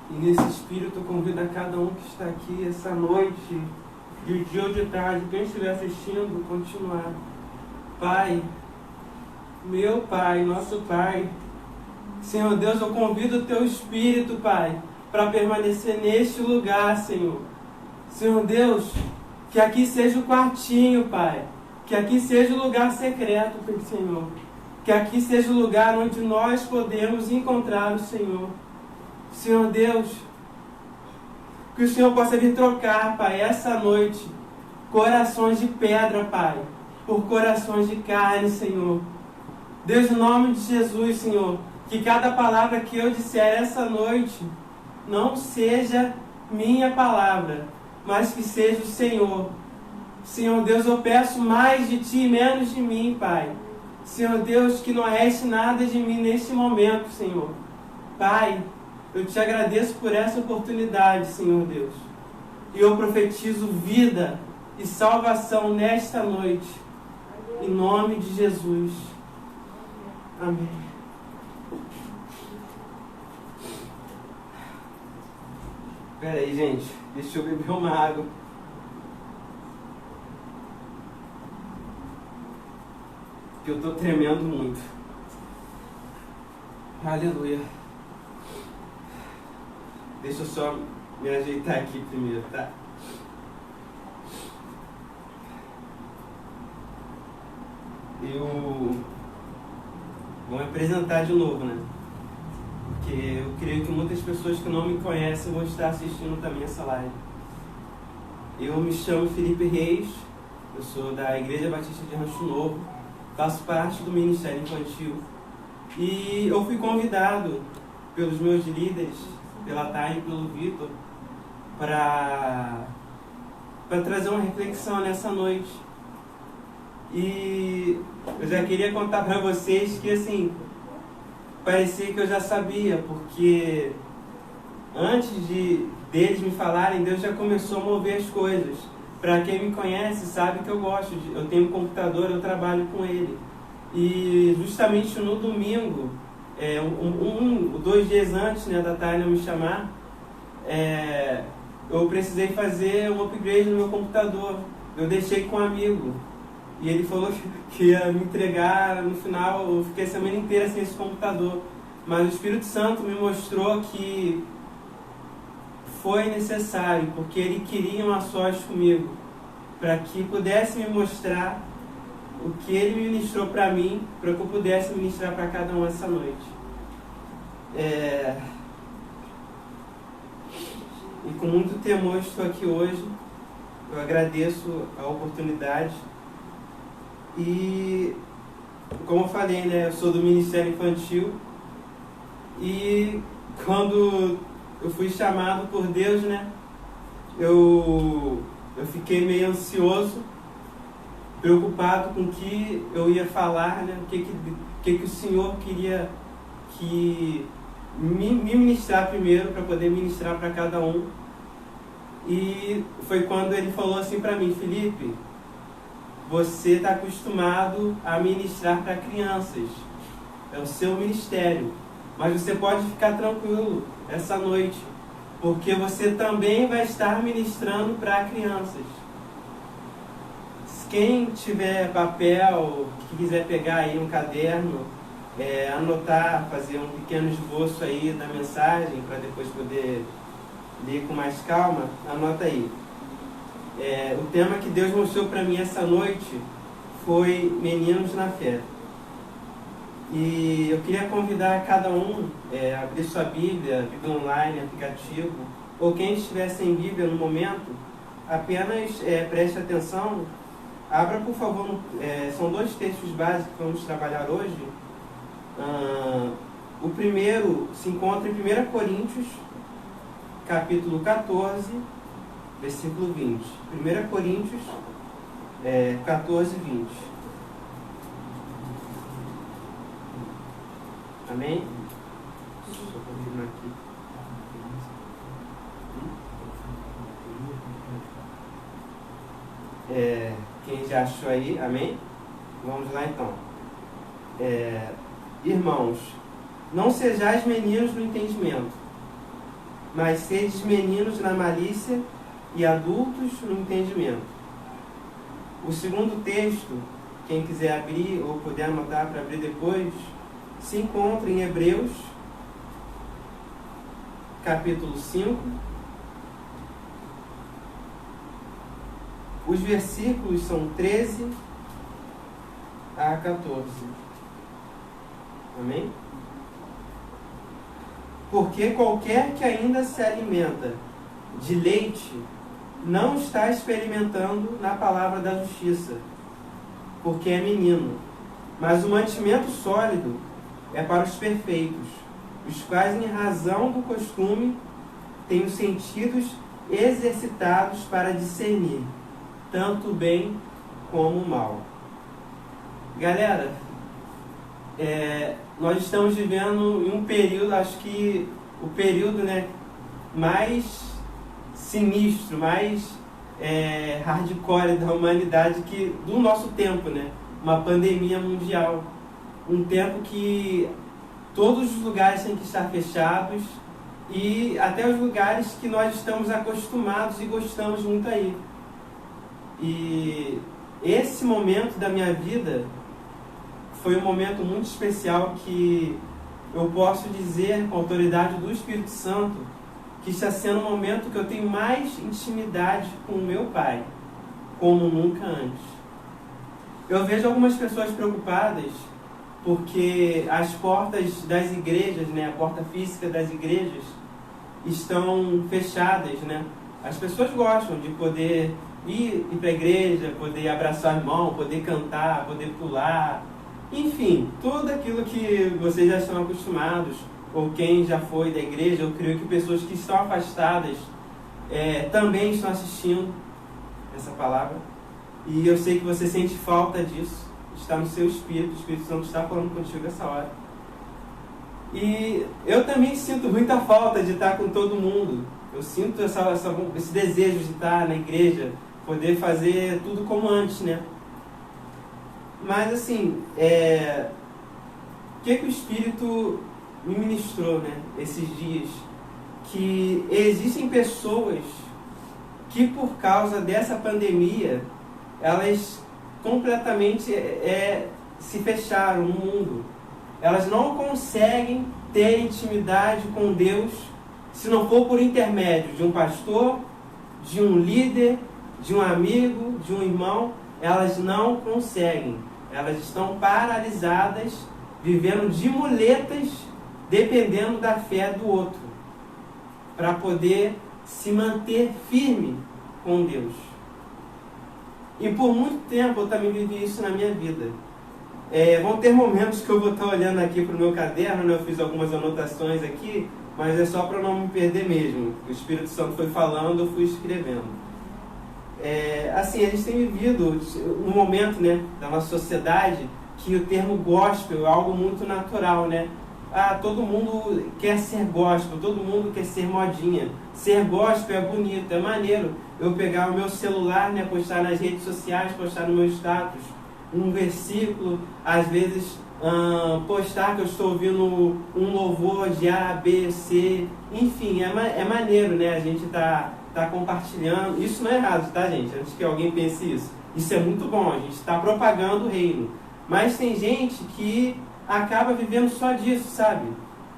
E nesse espírito eu convido a cada um que está aqui essa noite, de dia ou de tarde, quem estiver assistindo, continuar. Pai, meu Pai, nosso Pai, Senhor Deus, eu convido o Teu Espírito, Pai, para permanecer neste lugar, Senhor. Senhor Deus, que aqui seja o quartinho, Pai. Que aqui seja o lugar secreto, Senhor. Que aqui seja o lugar onde nós podemos encontrar o Senhor. Senhor Deus, que o Senhor possa vir trocar, Pai, essa noite, corações de pedra, Pai, por corações de carne, Senhor. Deus, em nome de Jesus, Senhor, que cada palavra que eu disser essa noite não seja minha palavra, mas que seja o Senhor. Senhor Deus, eu peço mais de Ti e menos de mim, Pai. Senhor Deus, que não reste nada de mim neste momento, Senhor. Pai, eu Te agradeço por essa oportunidade, Senhor Deus. E eu profetizo vida e salvação nesta noite. Em nome de Jesus. Amém. Espera aí, gente. Deixa eu beber uma água. Que eu estou tremendo muito. Aleluia. Deixa eu só me ajeitar aqui primeiro, tá? Vou me apresentar de novo, né? Porque eu creio que muitas pessoas que não me conhecem vão estar assistindo também essa live. Eu me chamo Felipe Reis, eu sou da Igreja Batista de Rancho Novo, faço parte do Ministério Infantil e eu fui convidado pelos meus líderes, pela Thay e pelo Vitor, para trazer uma reflexão nessa noite. E eu já queria contar para vocês que, assim, parecia que eu já sabia, porque antes deles me falarem, Deus já começou a mover as coisas. Para quem me conhece sabe que eu gosto, eu tenho um computador, eu trabalho com ele. E justamente no domingo, 2 dias antes, né, da Tânia me chamar, eu precisei fazer um upgrade no meu computador. Eu deixei com um amigo. E ele falou que ia me entregar no final. Eu fiquei a semana inteira sem esse computador. Mas o Espírito Santo me mostrou que foi necessário, porque ele queria um a sós comigo, para que pudesse me mostrar o que ele ministrou para mim, para que eu pudesse ministrar para cada um essa noite. E com muito temor estou aqui hoje. Eu agradeço a oportunidade. E, como eu falei, né, eu sou do Ministério Infantil. E quando eu fui chamado por Deus, né, eu fiquei meio ansioso, preocupado com o que eu ia falar, né, o que o Senhor queria que me ministrar primeiro, para poder ministrar para cada um. E foi quando ele falou assim para mim: Felipe, você está acostumado a ministrar para crianças, é o seu ministério, mas você pode ficar tranquilo essa noite, porque você também vai estar ministrando para crianças. Quem tiver papel, que quiser pegar aí um caderno, anotar, fazer um pequeno esboço aí da mensagem, para depois poder ler com mais calma, anota aí. O tema que Deus mostrou para mim essa noite foi Meninos na Fé. E eu queria convidar cada um a abrir sua Bíblia, Bíblia online, aplicativo, ou quem estiver sem Bíblia no momento, apenas preste atenção. Abra, por favor, são 2 textos básicos que vamos trabalhar hoje. O primeiro se encontra em 1 Coríntios, capítulo 14, versículo 20. 1 Coríntios 14, 20. Amém? Deixa eu confirmar aqui. Quem já achou aí, amém? Vamos lá então. Irmãos, não sejais meninos no entendimento, mas sedes meninos na malícia e adultos no entendimento. O segundo texto, quem quiser abrir ou puder anotar para abrir depois, se encontra em Hebreus, capítulo 5. Os versículos são 13 a 14. Amém? Porque qualquer que ainda se alimenta de leite não está experimentando na palavra da justiça, porque é menino. Mas o mantimento sólido é para os perfeitos, os quais, em razão do costume, têm os sentidos exercitados para discernir tanto o bem como o mal. Galera, nós estamos vivendo em um período, acho que o período, né, mais sinistro, mais hardcore da humanidade, do nosso tempo, né? Uma pandemia mundial. Um tempo que todos os lugares têm que estar fechados e até os lugares que nós estamos acostumados e gostamos muito aí. E esse momento da minha vida foi um momento muito especial que eu posso dizer com a autoridade do Espírito Santo que está sendo um momento que eu tenho mais intimidade com o meu Pai, como nunca antes. Eu vejo algumas pessoas preocupadas porque as portas das igrejas, né, a porta física das igrejas estão fechadas, né? As pessoas gostam de poder ir para a igreja, poder abraçar o irmão, poder cantar, poder pular, enfim, tudo aquilo que vocês já estão acostumados, ou quem já foi da igreja. Eu creio que pessoas que estão afastadas também estão assistindo essa palavra, e eu sei que você sente falta disso, está no seu espírito, o Espírito Santo está falando contigo essa hora. E eu também sinto muita falta de estar com todo mundo. Eu sinto esse desejo de estar na igreja, poder fazer tudo como antes, né? Mas assim, o que o Espírito me ministrou, né, esses dias? Que existem pessoas que, por causa dessa pandemia, elas completamente se fecharam no mundo. Elas não conseguem ter intimidade com Deus se não for por intermédio de um pastor, de um líder, de um amigo, de um irmão. Elas não conseguem. Elas estão paralisadas, vivendo de muletas, dependendo da fé do outro, para poder se manter firme com Deus. E por muito tempo eu também vivi isso na minha vida. Vão ter momentos que eu vou estar olhando aqui para o meu caderno, né? Eu fiz algumas anotações aqui, mas é só para não me perder mesmo. O Espírito Santo foi falando, eu fui escrevendo. Assim, a gente tem vivido um momento, né, da nossa sociedade que o termo gospel é algo muito natural, né? Todo mundo quer ser gospel, todo mundo quer ser modinha. Ser gospel é bonito, é maneiro. Eu pegar o meu celular, né, postar nas redes sociais, postar no meu status um versículo, às vezes postar que eu estou ouvindo um louvor de A, B, C, enfim, é maneiro, né? A gente tá compartilhando. Isso não é errado, tá, gente? Antes que alguém pense isso. Isso é muito bom, a gente está propagando o reino. Mas tem gente que acaba vivendo só disso, sabe?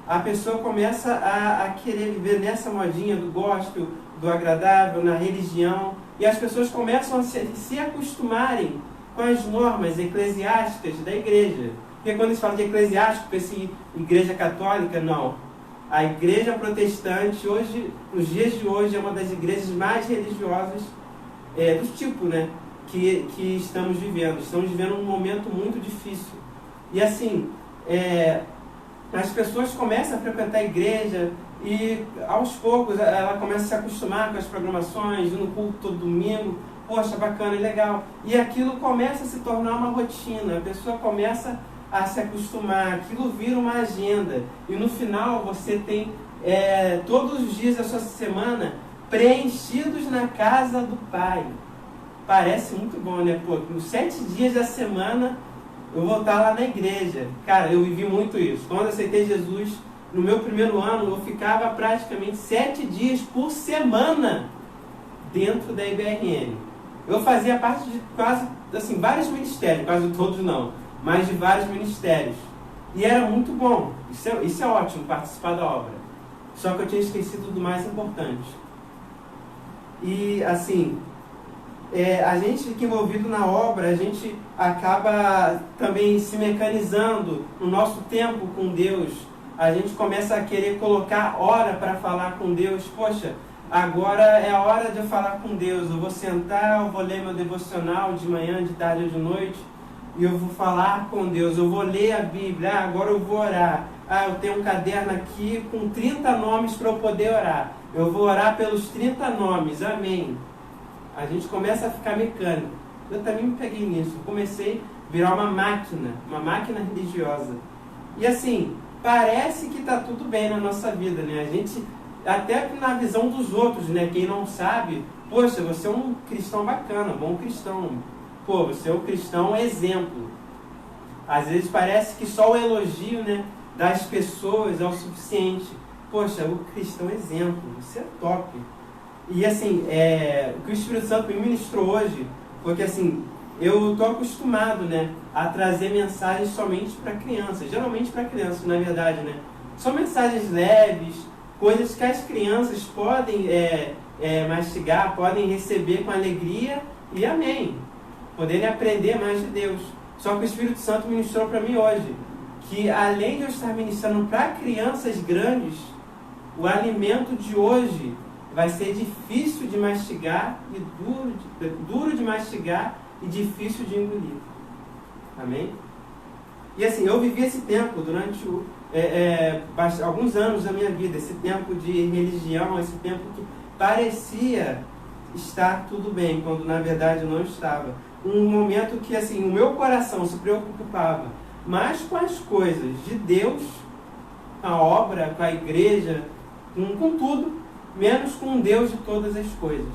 A pessoa começa a querer viver nessa modinha do gospel, do agradável, na religião, e as pessoas começam a se acostumarem com as normas eclesiásticas da igreja. Porque quando se fala de eclesiástico, pensa em igreja católica, não. A igreja protestante, hoje, nos dias de hoje, é uma das igrejas mais religiosas do tipo, né, que estamos vivendo. Estamos vivendo um momento muito difícil. E assim, as pessoas começam a frequentar a igreja e aos poucos ela começa a se acostumar com as programações, ir no culto todo domingo. Poxa, bacana, legal. E aquilo começa a se tornar uma rotina. A pessoa começa a se acostumar, aquilo vira uma agenda. E no final você tem todos os dias da sua semana preenchidos na casa do Pai. Parece muito bom, né? Pô, nos 7 dias da semana eu vou estar lá na igreja. Cara, eu vivi muito isso. Quando eu aceitei Jesus, no meu primeiro ano, eu ficava praticamente 7 dias por semana dentro da IBRN. Eu fazia parte de quase, assim, vários ministérios, quase todos não, mas de vários ministérios. E era muito bom, isso é ótimo, participar da obra. Só que eu tinha esquecido do mais importante. E, assim, a gente fica envolvido na obra, a gente acaba também se mecanizando no nosso tempo com Deus. A gente começa a querer colocar hora para falar com Deus. Poxa, agora é a hora de eu falar com Deus. Eu vou sentar, eu vou ler meu devocional de manhã, de tarde ou de noite, e eu vou falar com Deus. Eu vou ler a Bíblia. Agora eu vou orar. Eu tenho um caderno aqui com 30 nomes para eu poder orar. Eu vou orar pelos 30 nomes. Amém. A gente começa a ficar mecânico. Eu também me peguei nisso. Eu comecei a virar uma máquina religiosa. E assim, parece que está tudo bem na nossa vida, né? A gente, até na visão dos outros, né? Quem não sabe, poxa, você é um cristão bacana, bom cristão. Pô, você é um cristão exemplo. Às vezes parece que só o elogio, né, das pessoas é o suficiente. Poxa, o cristão exemplo, você é top. E assim, o que o Espírito Santo me ministrou hoje foi que assim, eu estou acostumado, né, a trazer mensagens somente para crianças, geralmente para crianças, na verdade, né? São mensagens leves, coisas que as crianças podem mastigar, podem receber com alegria e amém. Poderem aprender mais de Deus. Só que o Espírito Santo ministrou para mim hoje que além de eu estar ministrando para crianças grandes, o alimento de hoje vai ser difícil de mastigar e duro de mastigar e difícil de engolir. Amém? E assim, eu vivi esse tempo durante alguns anos da minha vida, esse tempo de religião, esse tempo que parecia estar tudo bem, quando na verdade não estava. Um momento que assim, o meu coração se preocupava mais com as coisas de Deus, com a obra, com a igreja, com tudo, menos com o Deus de todas as coisas.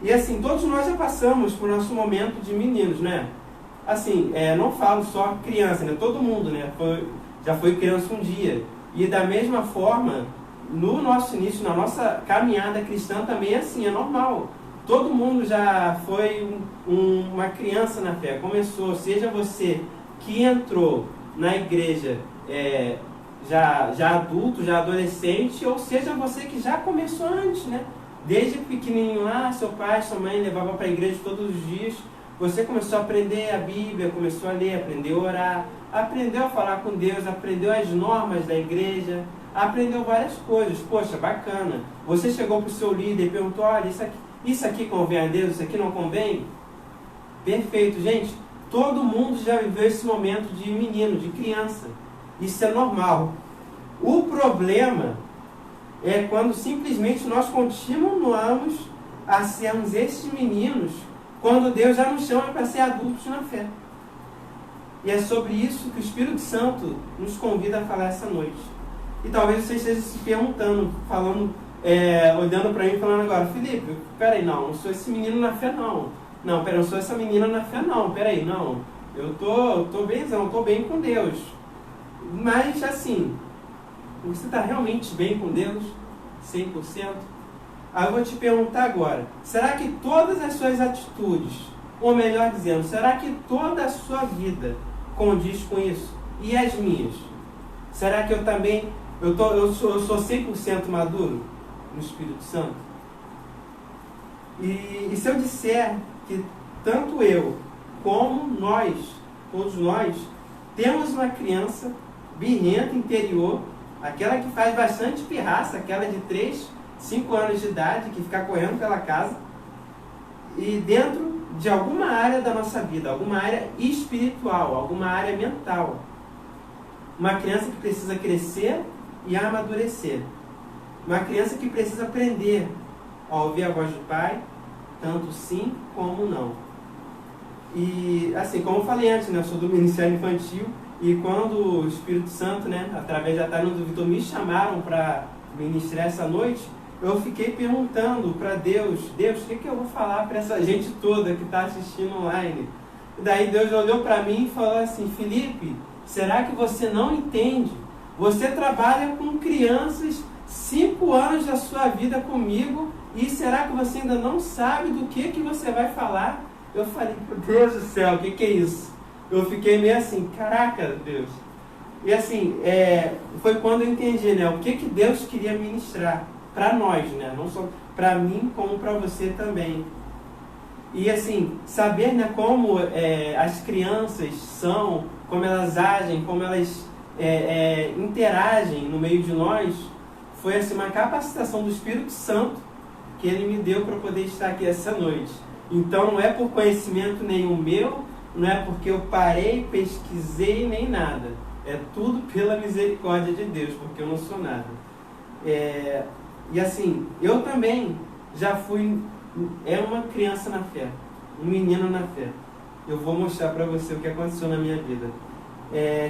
E assim, todos nós já passamos por nosso momento de meninos, né? Assim, não falo só criança, né? Todo mundo, né? Já foi criança um dia. E da mesma forma, no nosso início, na nossa caminhada cristã também é assim, é normal. Todo mundo já foi uma criança na fé, começou, seja você que entrou na igreja já adulto, já adolescente, ou seja você que já começou antes, né? Desde pequenininho lá, seu pai, sua mãe levava para a igreja todos os dias, você começou a aprender a Bíblia, começou a ler, aprendeu a orar, aprendeu a falar com Deus, aprendeu as normas da igreja, aprendeu várias coisas. Poxa, bacana. Você chegou para o seu líder e perguntou, olha, isso aqui convém a Deus, isso aqui não convém? Perfeito, gente. Todo mundo já viveu esse momento de menino, de criança. Isso é normal. O problema é quando simplesmente nós continuamos a sermos esses meninos, quando Deus já nos chama para ser adultos na fé. E é sobre isso que o Espírito Santo nos convida a falar essa noite. E talvez você esteja se perguntando, olhando para mim e falando agora, Felipe, peraí, não sou esse menino na fé não. Não, peraí, não sou essa menina na fé não, peraí, não. Eu tô benzão, tô bem com Deus. Mas assim, você está realmente bem com Deus? 100%? Aí eu vou te perguntar agora, será que todas as suas atitudes, ou melhor dizendo, será que toda a sua vida condiz com isso? E as minhas? Será que eu também, eu sou 100% maduro no Espírito Santo? E se eu disser que tanto eu como nós, todos nós, temos uma criança birrenta interior, aquela que faz bastante pirraça, aquela de 3, 5 anos de idade, que fica correndo pela casa, e dentro de alguma área da nossa vida, alguma área espiritual, alguma área mental. Uma criança que precisa crescer e amadurecer. Uma criança que precisa aprender a ouvir a voz do Pai, tanto sim como não. E assim, como eu falei antes, né, eu sou do Ministério Infantil, e quando o Espírito Santo, né, através da Tânia do Vitor, me chamaram para ministrar essa noite, eu fiquei perguntando para Deus, o que eu vou falar para essa gente toda que está assistindo online? E daí Deus olhou para mim e falou assim, Felipe, será que você não entende Você trabalha com crianças 5 anos da sua vida comigo e será que você ainda não sabe do que você vai falar? Eu falei, meu Deus do céu, o que é isso? Eu fiquei meio assim, caraca, Deus. E assim, foi quando eu entendi, né, o que Deus queria ministrar para nós, né, não só para mim, como para você também. E assim, saber, né, como as crianças são, como elas agem, como elas interagem no meio de nós, foi assim, uma capacitação do Espírito Santo que Ele me deu para poder estar aqui essa noite. Então não é por conhecimento nenhum meu, não é porque eu parei, pesquisei, nem nada. É tudo pela misericórdia de Deus, porque eu não sou nada. E assim, eu também já fui uma criança na fé, um menino na fé. Eu vou mostrar para você o que aconteceu na minha vida.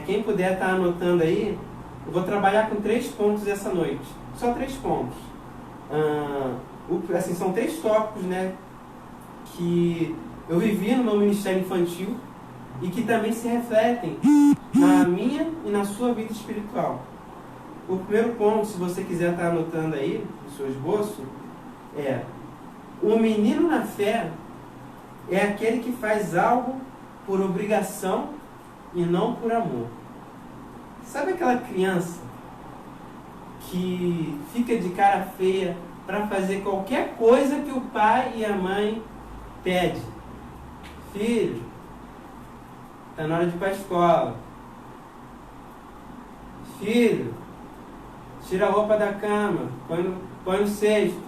Quem puder estar anotando aí, eu vou trabalhar com 3 pontos essa noite. Só 3 pontos. Assim, são 3 tópicos, né, que eu vivi no meu ministério infantil e que também se refletem na minha e na sua vida espiritual. O primeiro ponto, se você quiser estar anotando aí, no seu esboço, o menino na fé é aquele que faz algo por obrigação e não por amor. Sabe aquela criança que fica de cara feia para fazer qualquer coisa que o pai e a mãe pedem? Filho, está na hora de ir para a escola. Filho, tira a roupa da cama, põe no cesto.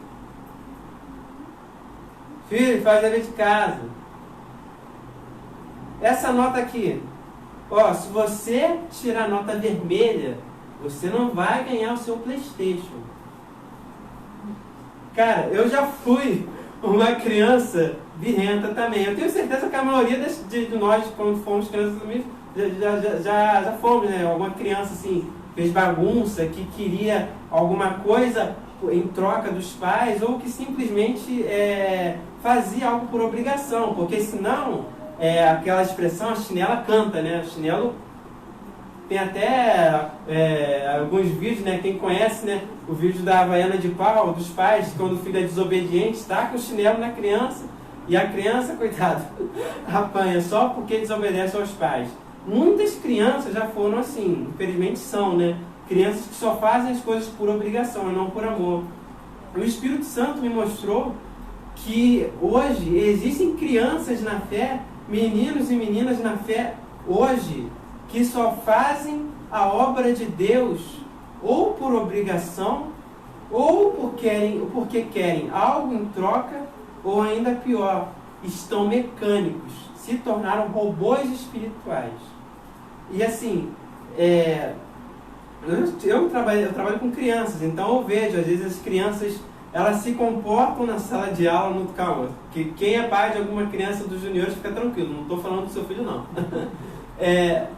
Filho, faz a dever de casa. Essa nota aqui, se você tirar a nota vermelha, você não vai ganhar o seu PlayStation. Cara, eu já fui uma criança birrenta também. Eu tenho certeza que a maioria de nós, quando fomos crianças também, já fomos, né? Alguma criança assim, fez bagunça, que queria alguma coisa em troca dos pais, ou que simplesmente fazia algo por obrigação, porque senão, aquela expressão, a chinela canta, né? O chinelo tem até alguns vídeos, né? Quem conhece, né? O vídeo da Havaiana de pau, dos pais, quando o filho é desobediente, taca o chinelo na criança, e a criança, coitada, apanha só porque desobedece aos pais. Muitas crianças já foram assim, infelizmente são, né? Crianças que só fazem as coisas por obrigação e não por amor. O Espírito Santo me mostrou que hoje existem crianças na fé, meninos e meninas na fé, hoje, que só fazem a obra de Deus ou por obrigação, ou porque querem algo em troca, ou ainda pior, estão mecânicos, se tornaram robôs espirituais. E assim, eu trabalho com crianças, então eu vejo, às vezes as crianças, elas se comportam na sala de aula, calma, que quem é pai de alguma criança dos juniores fica tranquilo, não estou falando do seu filho não.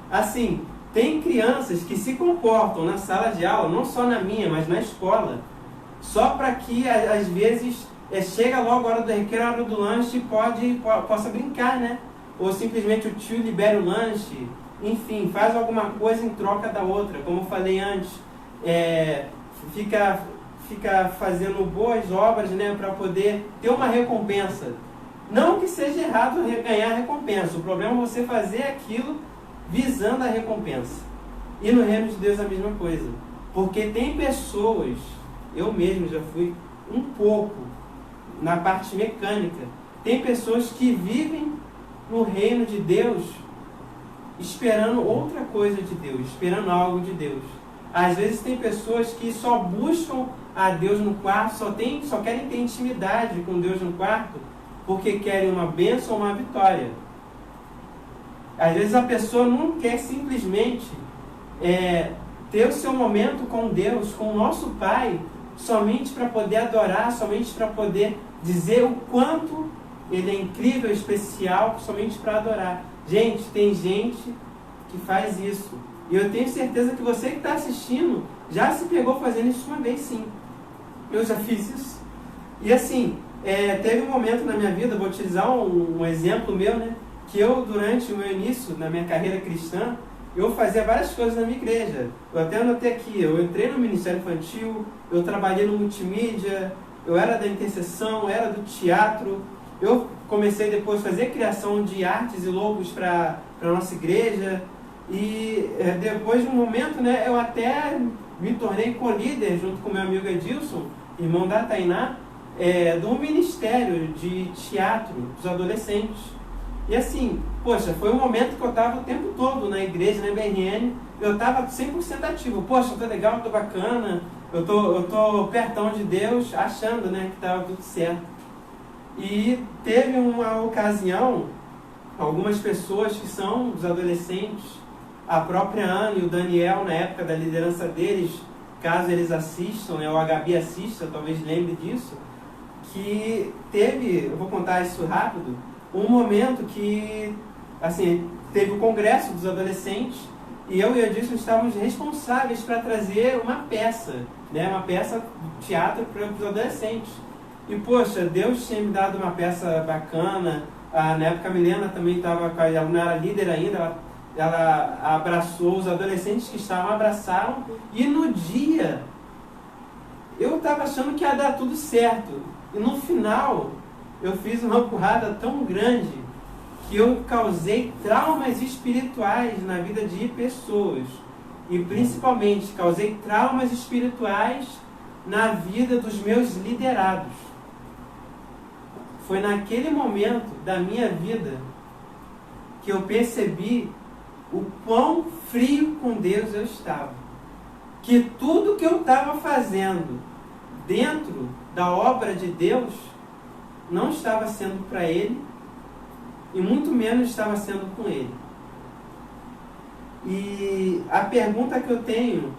Assim, tem crianças que se comportam na sala de aula, não só na minha, mas na escola, só para que às vezes chega logo a hora do recreio, a hora do lanche, possa brincar, né? Ou simplesmente o tio libera o lanche, enfim, faz alguma coisa em troca da outra, como eu falei antes, fica fazendo boas obras, né, para poder ter uma recompensa. Não que seja errado ganhar a recompensa, o problema é você fazer aquilo visando a recompensa. E no reino de Deus a mesma coisa. Porque tem pessoas, eu mesmo já fui um pouco na parte mecânica, tem pessoas que vivem no reino de Deus esperando outra coisa de Deus, esperando algo de Deus. Às vezes tem pessoas que só buscam a Deus no quarto, só querem ter intimidade com Deus no quarto, porque querem uma bênção ou uma vitória. Às vezes a pessoa não quer simplesmente ter o seu momento com Deus, com o nosso Pai, somente para poder adorar, somente para poder dizer o quanto Ele é incrível, especial, somente para adorar. Gente, tem gente que faz isso. E eu tenho certeza que você que está assistindo já se pegou fazendo isso uma vez, sim. Eu já fiz isso. E assim, teve um momento na minha vida, vou utilizar um exemplo meu, né? Que eu, durante o meu início, na minha carreira cristã, eu fazia várias coisas na minha igreja. Eu até anotei aqui, eu entrei no Ministério Infantil, eu trabalhei no multimídia, eu era da intercessão, era do teatro. Eu comecei depois a fazer criação de artes e logos para a nossa igreja. E depois de um momento, né, eu até me tornei co-líder junto com meu amigo Edilson, irmão da Tainá, do ministério de teatro dos adolescentes. E assim, poxa, foi um momento que eu estava o tempo todo na igreja, na BRN, eu estava 100% ativo. Poxa, eu tô legal, eu tô bacana, eu tô pertão de Deus, achando, né, que estava tudo certo. E teve uma ocasião, algumas pessoas que são dos adolescentes, a própria Ana e o Daniel, na época da liderança deles, caso eles assistam, né, ou a Gabi assista, talvez lembre disso, que teve, eu vou contar isso rápido, um momento que, assim, teve o congresso dos adolescentes e eu e o Edilson estávamos responsáveis para trazer uma peça, né, uma peça de teatro para os adolescentes. E, poxa, Deus tinha me dado uma peça bacana. Na época a Milena também estava, ela não era líder ainda, ela abraçou os adolescentes que estavam, abraçaram, e no dia eu estava achando que ia dar tudo certo. E no final eu fiz uma burrada tão grande que eu causei traumas espirituais na vida de pessoas. E principalmente causei traumas espirituais na vida dos meus liderados. Foi naquele momento da minha vida que eu percebi o quão frio com Deus eu estava. Que tudo que eu estava fazendo dentro da obra de Deus não estava sendo para Ele e muito menos estava sendo com Ele. E a pergunta que eu tenho,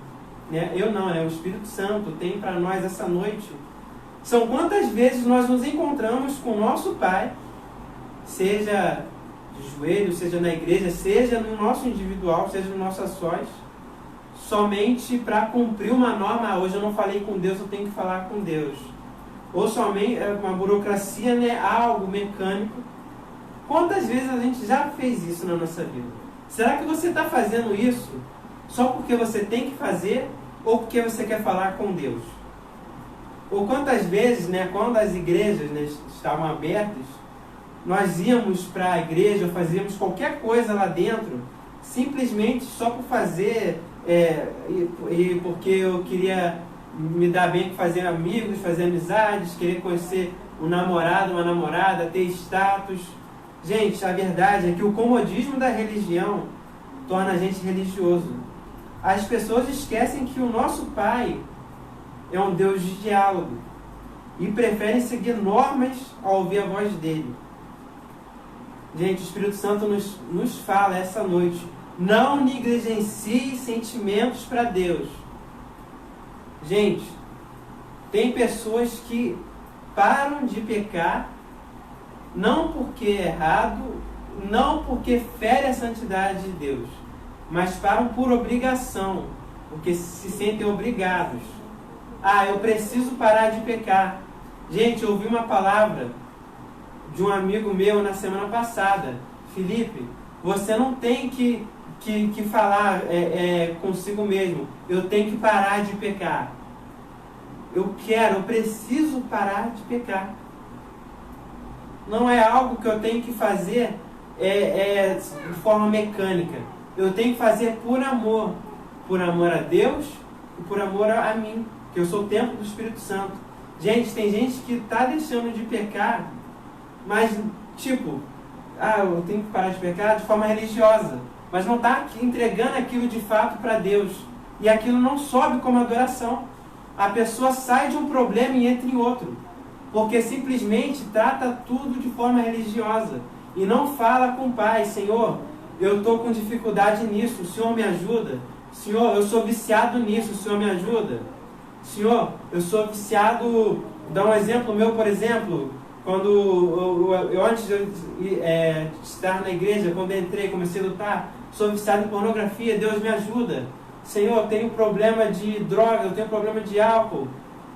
né, o Espírito Santo tem para nós essa noite, são quantas vezes nós nos encontramos com o nosso Pai, seja de joelho, seja na igreja, seja no nosso individual, seja no nosso a sós, somente para cumprir uma norma. Hoje eu não falei com Deus, eu tenho que falar com Deus. Ou somente uma burocracia, né, algo mecânico. Quantas vezes a gente já fez isso na nossa vida? Será que você está fazendo isso só porque você tem que fazer ou porque você quer falar com Deus? Ou quantas vezes, né, quando as igrejas, né, estavam abertas, nós íamos para a igreja, fazíamos qualquer coisa lá dentro, simplesmente só por fazer, e porque eu queria me dar bem com fazer amigos, fazer amizades, querer conhecer um namorado, uma namorada, ter status. Gente, a verdade é que o comodismo da religião torna a gente religioso. As pessoas esquecem que o nosso Pai é um Deus de diálogo e preferem seguir normas ao ouvir a voz dele. Gente, o Espírito Santo nos fala essa noite: não negligencie sentimentos para Deus. Gente, tem pessoas que param de pecar não porque é errado, não porque fere a santidade de Deus, mas param por obrigação, porque se sentem obrigados. Eu preciso parar de pecar. Gente, eu ouvi uma palavra de um amigo meu na semana passada: Felipe, você não tem que falar consigo mesmo, eu tenho que parar de pecar. Eu preciso parar de pecar. Não é algo que eu tenho que fazer de forma mecânica. Eu tenho que fazer por amor a Deus e por amor a mim, que eu sou o templo do Espírito Santo. Gente, tem gente que está deixando de pecar, mas eu tenho que parar de pecar de forma religiosa, mas não está entregando aquilo de fato para Deus, e aquilo não sobe como adoração. A pessoa sai de um problema e entra em outro, porque simplesmente trata tudo de forma religiosa e não fala com o Pai: Senhor, eu estou com dificuldade nisso, o Senhor me ajuda. Senhor, eu sou viciado nisso, o Senhor me ajuda. Senhor, eu sou viciado. Dá um exemplo meu, por exemplo, quando eu antes de estar na igreja, quando eu entrei, comecei a lutar, sou viciado em pornografia, Deus me ajuda. Senhor, eu tenho problema de droga, eu tenho problema de álcool.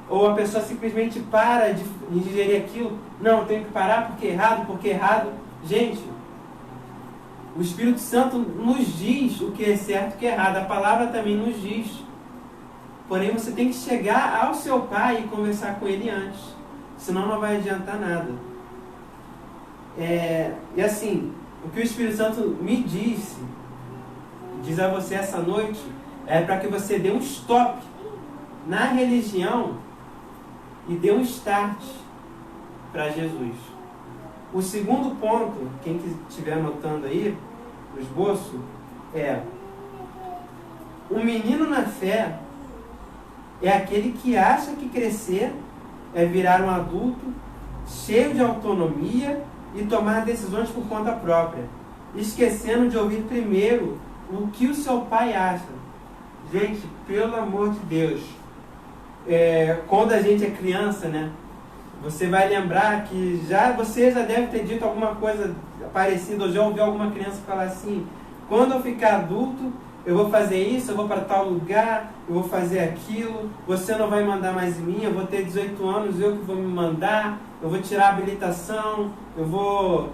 Ou a pessoa simplesmente para de ingerir aquilo. Não, eu tenho que parar porque é errado. Gente, O Espírito Santo nos diz o que é certo e o que é errado. A palavra também nos diz. Porém, você tem que chegar ao seu pai e conversar com ele antes. Senão não vai adiantar nada. E assim, o que o Espírito Santo me diz a você essa noite, é para que você dê um stop na religião e dê um start para Jesus. O segundo ponto, quem estiver anotando aí, no esboço, um menino na fé é aquele que acha que crescer é virar um adulto cheio de autonomia e tomar decisões por conta própria, esquecendo de ouvir primeiro o que o seu pai acha. Gente, pelo amor de Deus, quando a gente é criança, né? Você vai lembrar que você já deve ter dito alguma coisa parecida, ou já ouviu alguma criança falar assim: quando eu ficar adulto, eu vou fazer isso, eu vou para tal lugar, eu vou fazer aquilo, você não vai mandar mais em mim, eu vou ter 18 anos, eu que vou me mandar, eu vou tirar a habilitação, eu vou,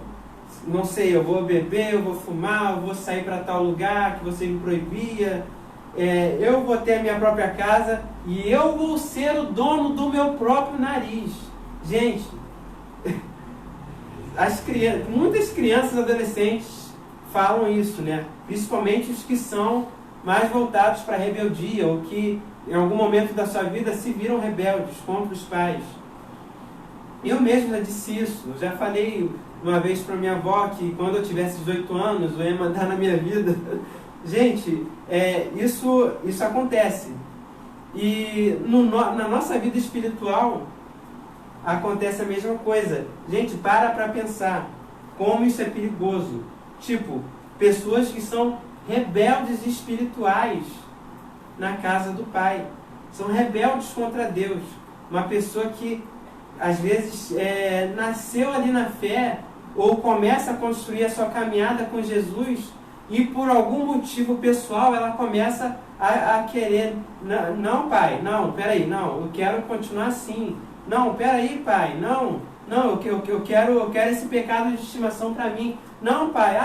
não sei, eu vou beber, eu vou fumar, eu vou sair para tal lugar que você me proibia, eu vou ter a minha própria casa e eu vou ser o dono do meu próprio nariz. Gente, muitas crianças e adolescentes falam isso, né? Principalmente os que são mais voltados para a rebeldia, ou que em algum momento da sua vida se viram rebeldes contra os pais. Eu mesmo já disse isso. Eu já falei uma vez para minha avó que quando eu tivesse 18 anos eu ia mandar na minha vida. Gente, isso acontece. E na nossa vida espiritual acontece a mesma coisa. Gente, para pensar como isso é perigoso. Tipo, pessoas que são rebeldes espirituais na casa do Pai. São rebeldes contra Deus. Uma pessoa que, às vezes, nasceu ali na fé, ou começa a construir a sua caminhada com Jesus, e por algum motivo pessoal, ela começa a querer: não, pai, não, peraí, não, eu quero continuar assim. Não, peraí, pai, não, eu quero esse pecado de estimação para mim. Não, pai,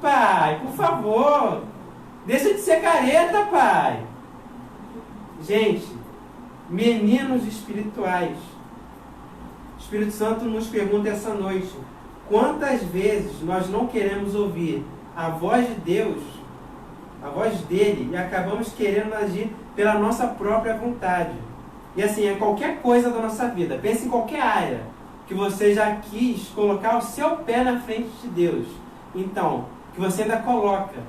pai, por favor, deixa de ser careta, pai. Gente, meninos espirituais, o Espírito Santo nos pergunta essa noite: quantas vezes nós não queremos ouvir a voz de Deus, a voz dele, e acabamos querendo agir pela nossa própria vontade? E assim, é qualquer coisa da nossa vida. Pense em qualquer área que você já quis colocar o seu pé na frente de Deus. Então, que você ainda coloca.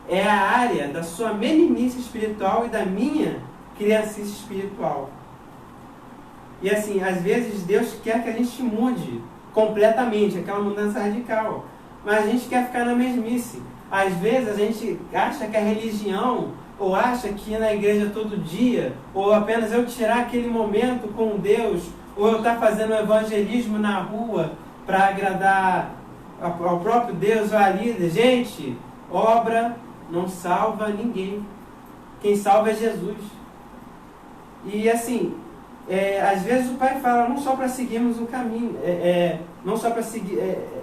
É a área da sua meninice espiritual e da minha criancice espiritual. E assim, às vezes Deus quer que a gente mude completamente, aquela mudança radical. Mas a gente quer ficar na mesmice. Às vezes a gente acha que a religião, ou acha que ir na igreja todo dia, ou apenas eu tirar aquele momento com Deus, ou eu estar fazendo evangelismo na rua para agradar ao próprio Deus ou à líder. Gente, obra não salva ninguém. Quem salva é Jesus. E assim, às vezes o Pai fala não só para seguirmos o caminho, não só para seguir,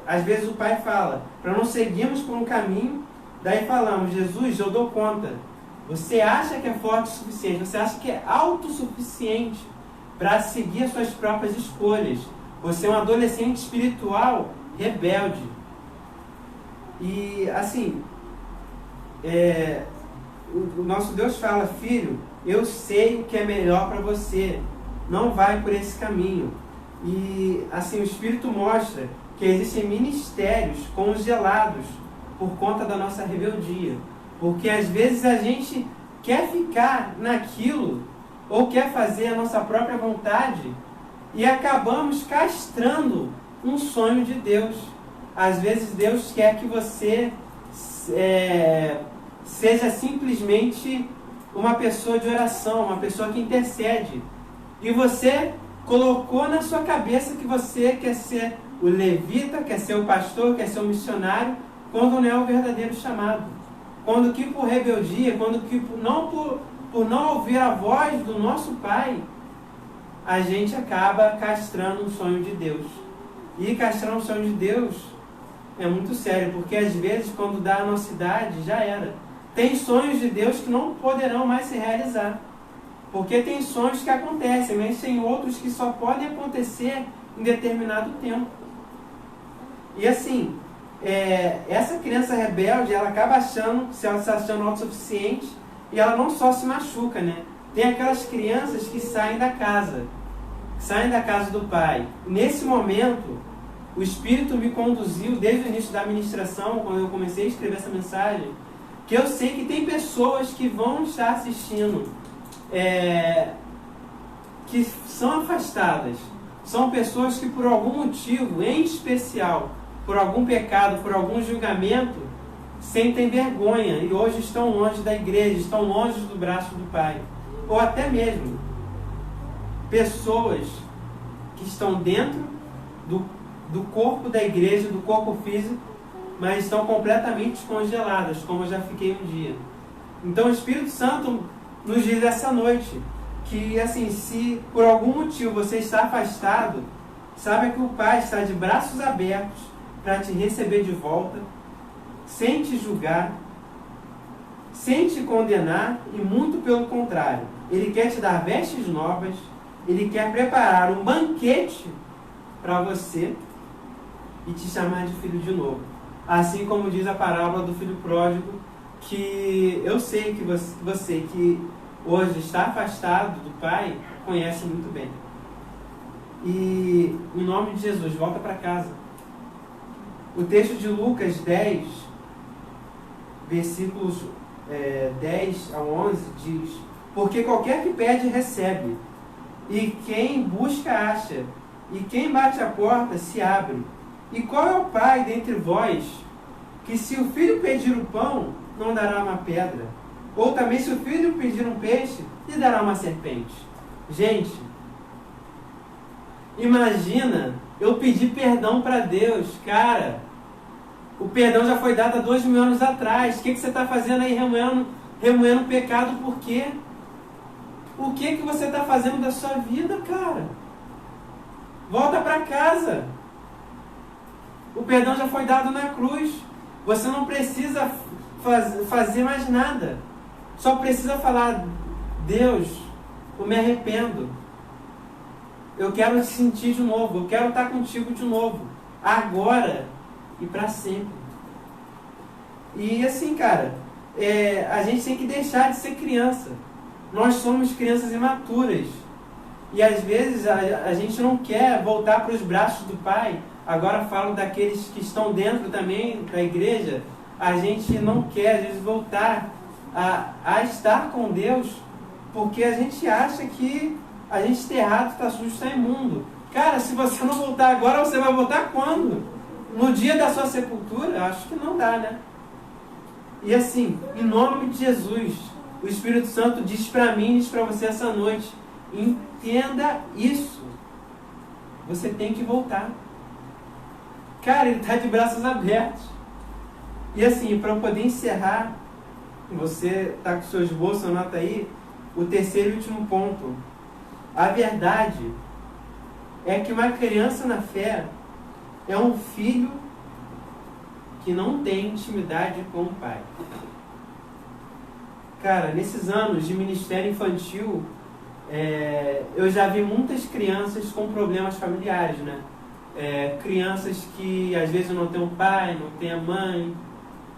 às vezes o Pai fala para não seguirmos por um caminho, daí falamos: Jesus, eu dou conta. Você acha que é forte o suficiente, você acha que é autossuficiente para seguir as suas próprias escolhas. Você é um adolescente espiritual rebelde. E assim, o nosso Deus fala: filho, eu sei o que é melhor para você, não vai por esse caminho. E assim, o Espírito mostra que existem ministérios congelados por conta da nossa rebeldia. Porque às vezes a gente quer ficar naquilo, ou quer fazer a nossa própria vontade, e acabamos castrando um sonho de Deus. Às vezes Deus quer que você seja simplesmente uma pessoa de oração, uma pessoa que intercede. E você colocou na sua cabeça que você quer ser o levita, quer ser o pastor, quer ser o missionário, quando não é o verdadeiro chamado. Quando que por rebeldia, quando que por não ouvir a voz do nosso Pai, a gente acaba castrando um sonho de Deus. E castrar um sonho de Deus é muito sério, porque às vezes quando dá a nossa idade, já era. Tem sonhos de Deus que não poderão mais se realizar. Porque tem sonhos que acontecem, mas tem outros que só podem acontecer em determinado tempo. E assim, essa criança rebelde, ela acaba achando, se achando autossuficiente, e ela não só se machuca, né? Tem aquelas crianças que saem da casa do pai. Nesse momento, o Espírito me conduziu, desde o início da ministração, quando eu comecei a escrever essa mensagem, que eu sei que tem pessoas que vão estar assistindo, que são afastadas. São pessoas que por algum motivo, em especial, por algum pecado, por algum julgamento, sentem vergonha e hoje estão longe da igreja, estão longe do braço do Pai. Ou até mesmo pessoas que estão dentro do corpo da igreja, do corpo físico, mas estão completamente congeladas, como eu já fiquei um dia. Então o Espírito Santo nos diz essa noite que, assim, se por algum motivo você está afastado, saiba que o Pai está de braços abertos para te receber de volta, sem te julgar, sem te condenar, e muito pelo contrário. Ele quer te dar vestes novas, Ele quer preparar um banquete para você e te chamar de filho de novo. Assim como diz a parábola do filho pródigo, que eu sei que você que hoje está afastado do Pai, conhece muito bem. E, em nome de Jesus, volta para casa. O texto de Lucas 10, versículos 10 a 11, diz: porque qualquer que pede, recebe, e quem busca, acha, e quem bate a porta, se abre. E qual é o pai dentre vós, que se o filho pedir o pão, não dará uma pedra? Ou também se o filho pedir um peixe, lhe dará uma serpente? Gente, imagina eu pedir perdão para Deus. Cara, o perdão já foi dado há 2000 anos atrás. O que você está fazendo aí remoendo pecado? Por quê? O que você está fazendo da sua vida, cara? Volta para casa. O perdão já foi dado na cruz. Você não precisa fazer mais nada. Só precisa falar: Deus, eu me arrependo. Eu quero te sentir de novo. Eu quero estar contigo de novo. Agora e para sempre. E assim, cara, a gente tem que deixar de ser criança. Nós somos crianças imaturas. E às vezes a gente não quer voltar para os braços do Pai. Agora falo daqueles que estão dentro também da igreja. A gente não quer, às vezes, voltar a estar com Deus, porque a gente acha que a gente está errado, está sujo, está imundo. Cara, se você não voltar agora, você vai voltar quando? No dia da sua sepultura? Acho que não dá, né? E assim, em nome de Jesus, o Espírito Santo diz para mim, diz para você essa noite: entenda isso. Você tem que voltar. Cara, Ele está de braços abertos. E assim, para eu poder encerrar, você está com o seu esboço, anota aí, o terceiro e último ponto. A verdade é que uma criança na fé é um filho que não tem intimidade com o Pai. Cara, nesses anos de ministério infantil, eu já vi muitas crianças com problemas familiares, né? Crianças que às vezes não têm um pai, não têm a mãe,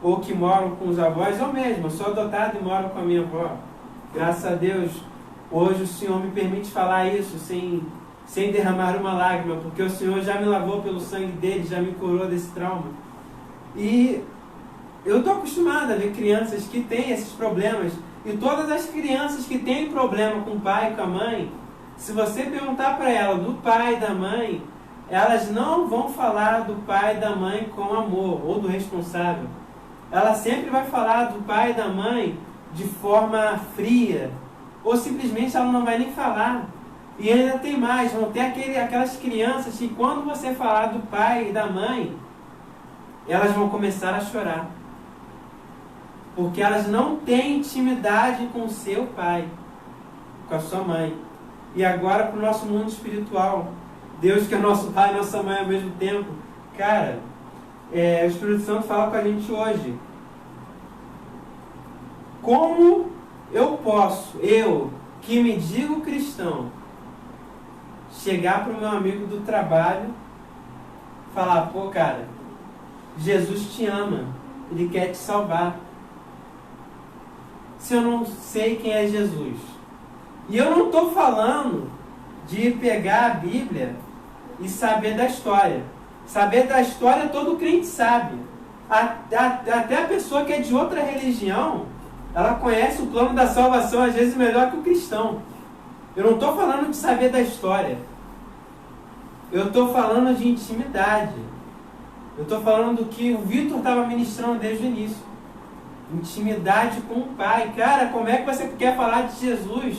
ou que moram com os avós. Eu mesmo, eu sou adotado e moro com a minha avó. Graças a Deus, hoje o Senhor me permite falar isso sem derramar uma lágrima, porque o Senhor já me lavou pelo sangue dele, já me curou desse trauma. E eu estou acostumado a ver crianças que têm esses problemas. E todas as crianças que têm problema com o pai e com a mãe, se você perguntar para ela do pai e da mãe, elas não vão falar do pai e da mãe com amor, ou do responsável. Ela sempre vai falar do pai e da mãe de forma fria, ou simplesmente ela não vai nem falar. E ainda tem mais, vão ter aquelas crianças que quando você falar do pai e da mãe, elas vão começar a chorar. Porque elas não têm intimidade com o seu pai, com a sua mãe. E agora para o nosso mundo espiritual, Deus que é nosso pai e nossa mãe ao mesmo tempo. Cara, o Espírito Santo fala com a gente hoje. Como eu posso, eu que me digo cristão, chegar para o meu amigo do trabalho, falar, pô cara, Jesus te ama, Ele quer te salvar. Se eu não sei quem é Jesus. E eu não estou falando de pegar a Bíblia e saber da história. Saber da história todo crente sabe. Até a pessoa que é de outra religião, ela conhece o plano da salvação às vezes melhor que o cristão. Eu não estou falando de saber da história. Eu estou falando de intimidade. Eu estou falando do que o Vitor estava ministrando desde o início. Intimidade com o Pai. Cara, como é que você quer falar de Jesus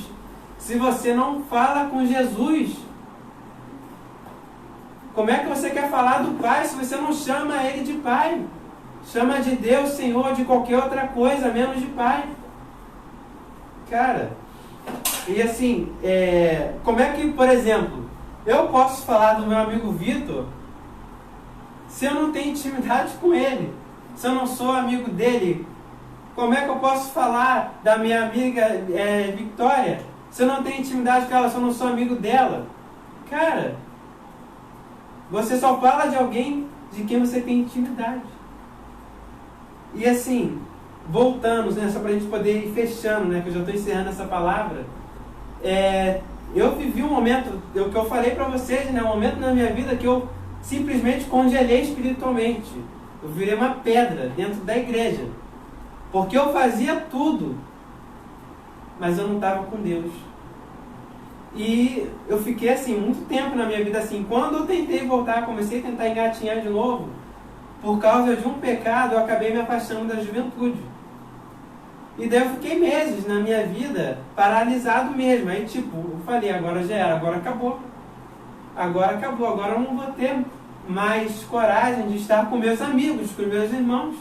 se você não fala com Jesus? Como é que você quer falar do Pai se você não chama Ele de Pai? Chama de Deus, Senhor, de qualquer outra coisa, menos de Pai. Cara, e assim, como é que, por exemplo, eu posso falar do meu amigo Vitor se eu não tenho intimidade com ele? Se eu não sou amigo dele? Como é que eu posso falar da minha amiga Victoria se eu não tenho intimidade com ela, se eu não sou amigo dela? Cara, você só fala de alguém de quem você tem intimidade. E assim, voltamos, né, só para a gente poder ir fechando, né, que eu já estou encerrando essa palavra. Eu vivi um momento, que eu falei para vocês, né, um momento na minha vida que eu simplesmente congelei espiritualmente. Eu virei uma pedra dentro da igreja. Porque eu fazia tudo, mas eu não estava com Deus. E eu fiquei assim, muito tempo na minha vida assim. Quando eu tentei voltar, comecei a tentar engatinhar de novo, por causa de um pecado, eu acabei me afastando da juventude. E daí eu fiquei meses na minha vida paralisado mesmo. Aí tipo, eu falei, agora já era, agora acabou. Agora acabou, agora eu não vou ter mais coragem de estar com meus amigos, com meus irmãos.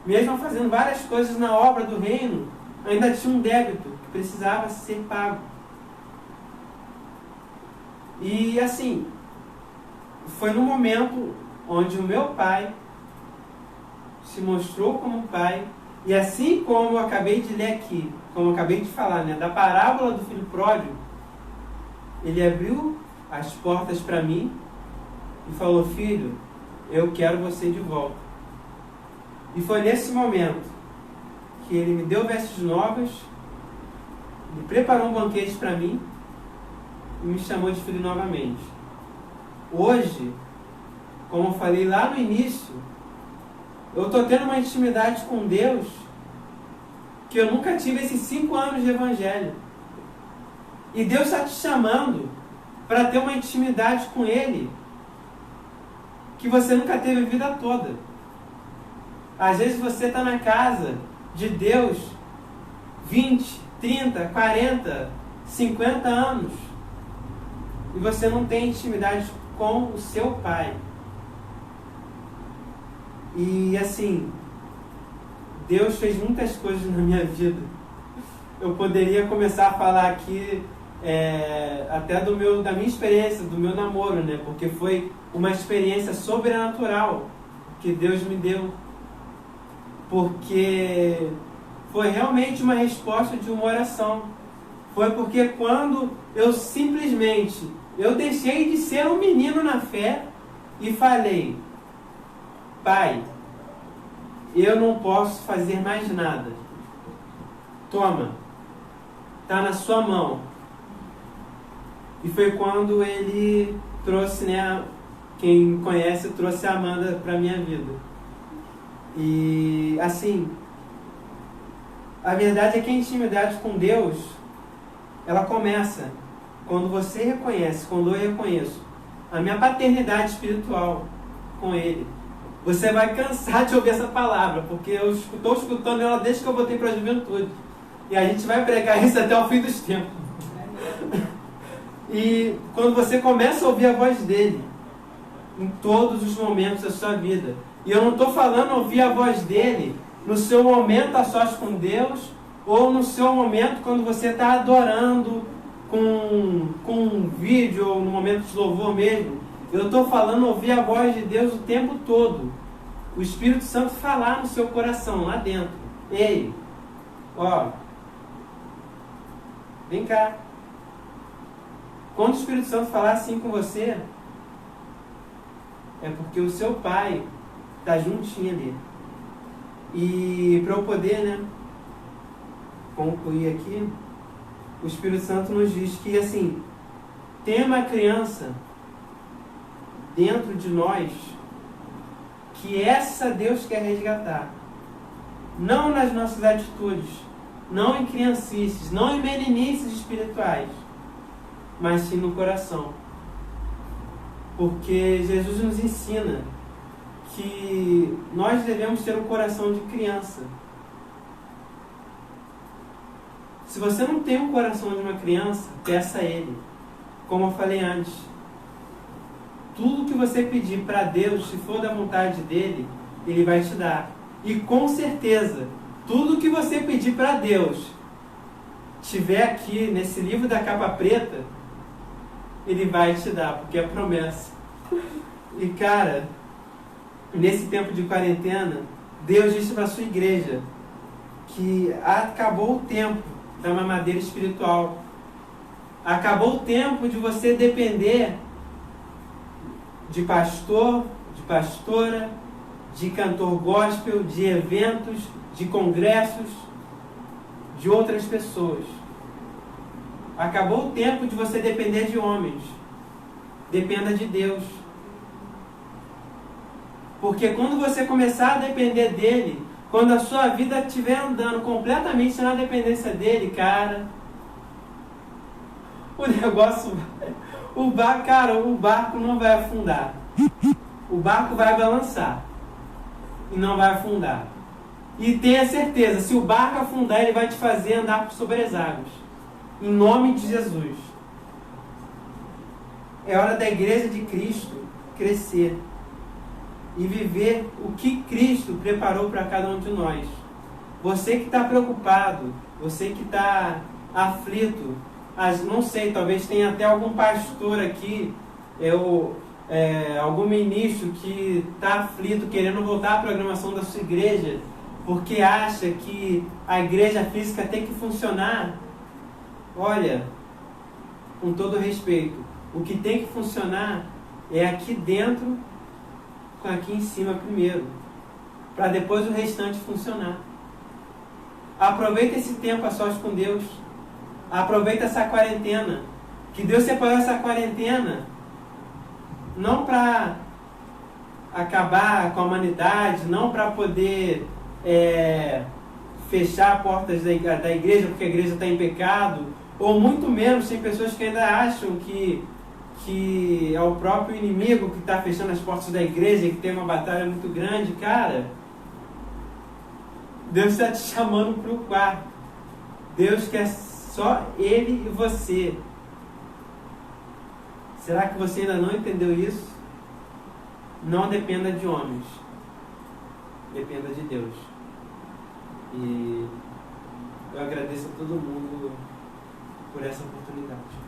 Mesmo fazendo várias coisas na obra do reino, ainda tinha um débito que precisava ser pago. E assim, foi no momento onde o meu pai se mostrou como pai, e assim como eu acabei de ler aqui, como eu acabei de falar, né, da parábola do filho pródigo, ele abriu as portas para mim e falou, filho, eu quero você de volta. E foi nesse momento que ele me deu vestes novas, me preparou um banquete para mim e me chamou de filho novamente. Hoje, como eu falei lá no início, eu estou tendo uma intimidade com Deus que eu nunca tive esses 5 anos de evangelho. E Deus está te chamando para ter uma intimidade com Ele que você nunca teve a vida toda. Às vezes você está na casa de Deus 20, 30, 40, 50 anos e você não tem intimidade com o seu Pai. E assim, Deus fez muitas coisas na minha vida. Eu poderia começar a falar aqui até da minha experiência, do meu namoro, né? Porque foi uma experiência sobrenatural que Deus me deu. Porque foi realmente uma resposta de uma oração. Foi porque quando eu simplesmente, eu deixei de ser um menino na fé e falei, Pai, eu não posso fazer mais nada. Toma, está na sua mão. E foi quando ele trouxe, né, quem conhece, trouxe a Amanda para a minha vida. E assim, a verdade é que a intimidade com Deus, ela começa quando você reconhece, quando eu reconheço a minha paternidade espiritual com Ele. Você vai cansar de ouvir essa palavra, porque eu estou escutando ela desde que eu voltei para a juventude. E a gente vai pregar isso até o fim dos tempos. E quando você começa a ouvir a voz dele, em todos os momentos da sua vida. E eu não estou falando ouvir a voz dele no seu momento a sós com Deus, ou no seu momento quando você está adorando com um vídeo, ou no momento de louvor mesmo. Eu estou falando ouvir a voz de Deus o tempo todo. O Espírito Santo falar no seu coração, lá dentro. Ei, ó, vem cá. Quando o Espírito Santo falar assim com você, é porque o seu Pai está juntinho ali. E para eu poder, né, concluir aqui, o Espírito Santo nos diz que, assim, tem uma criança dentro de nós que essa Deus quer resgatar. Não nas nossas atitudes, não em criancices, não em meninices espirituais, mas sim no coração. Porque Jesus nos ensina que nós devemos ter um coração de criança. Se você não tem um coração de uma criança, peça a Ele. Como eu falei antes, tudo que você pedir para Deus, se for da vontade dEle, Ele vai te dar. E com certeza, tudo que você pedir para Deus, tiver aqui nesse livro da capa preta, Ele vai te dar, porque é promessa. E cara, nesse tempo de quarentena, Deus disse para a sua igreja que acabou o tempo da mamadeira espiritual. Acabou o tempo de você depender de pastor, de pastora, de cantor gospel, de eventos, de congressos, de outras pessoas. Acabou o tempo de você depender de homens. Dependa de Deus. Porque quando você começar a depender dele, quando a sua vida estiver andando completamente na dependência dele, cara, o negócio, o barco não vai afundar. O barco vai balançar e não vai afundar. E tenha certeza, se o barco afundar, ele vai te fazer andar sobre as águas. Em nome de Jesus. É hora da igreja de Cristo crescer e viver o que Cristo preparou para cada um de nós. Você que está preocupado, você que está aflito, não sei, talvez tenha até algum pastor aqui, algum ministro que está aflito, querendo voltar à programação da sua igreja, porque acha que a igreja física tem que funcionar. Olha, com todo respeito, o que tem que funcionar é aqui dentro, aqui em cima primeiro, para depois o restante funcionar. Aproveita esse tempo a sós com Deus. Aproveita essa quarentena. Que Deus separou essa quarentena não para acabar com a humanidade, não para poder fechar portas da igreja porque a igreja está em pecado, ou muito menos tem pessoas que ainda acham que é o próprio inimigo que está fechando as portas da igreja, que tem uma batalha muito grande. Cara, Deus está te chamando para o quarto. Deus quer só Ele e você. Será que você ainda não entendeu isso? Não dependa de homens. Dependa de Deus. E eu agradeço a todo mundo por essa oportunidade.